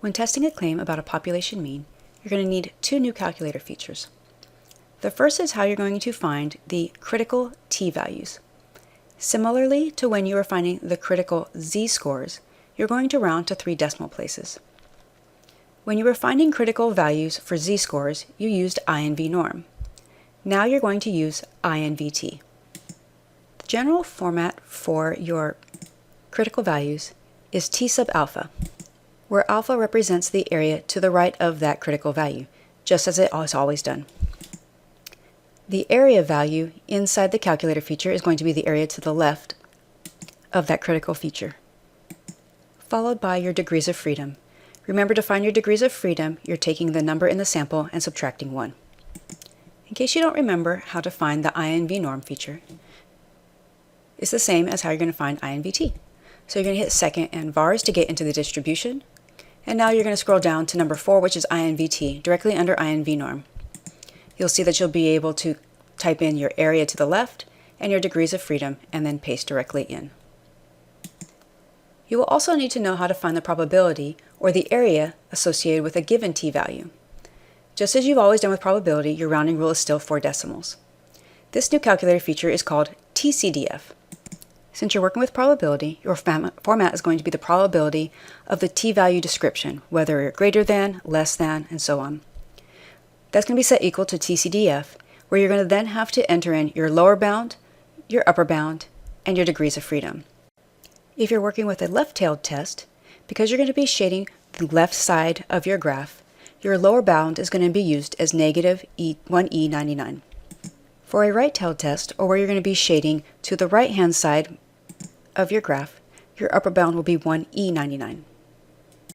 When testing a claim about a population mean, you're going to need two new calculator features. The first is how you're going to find the critical t-values. Similarly to when you were finding the critical z-scores, you're going to round to 3 decimal places. When you were finding critical values for z-scores, you used invnorm. norm. Now you're going to use invT. The general format for your critical values is t sub alpha, where alpha represents the area to the right of that critical value, just as it has always done. The area value inside the calculator feature is going to be the area to the left of that critical feature, followed by your degrees of freedom. Remember, to find your degrees of freedom, you're taking the number in the sample and subtracting 1. In case you don't remember how to find the invnorm feature, it's the same as how you're going to find invT. So you're going to hit second and vars to get into the distribution, and now you're going to scroll down to number 4, which is invT, directly under invnorm. You'll see that you'll be able to type in your area to the left and your degrees of freedom and then paste directly in. You will also need to know how to find the probability or the area associated with a given t-value. Just as you've always done with probability, your rounding rule is still 4 decimals. This new calculator feature is called tcdf. Since you're working with probability, your format is going to be the probability of the t-value description, whether you're greater than, less than, and so on. That's going to be set equal to tcdf, where you're going to then have to enter in your lower bound, your upper bound, and your degrees of freedom. If you're working with a left-tailed test, because you're going to be shading the left side of your graph, your lower bound is going to be used as negative 1e99. For a right-tailed test, or where you're going to be shading to the right-hand side of your graph, your upper bound will be 1e99.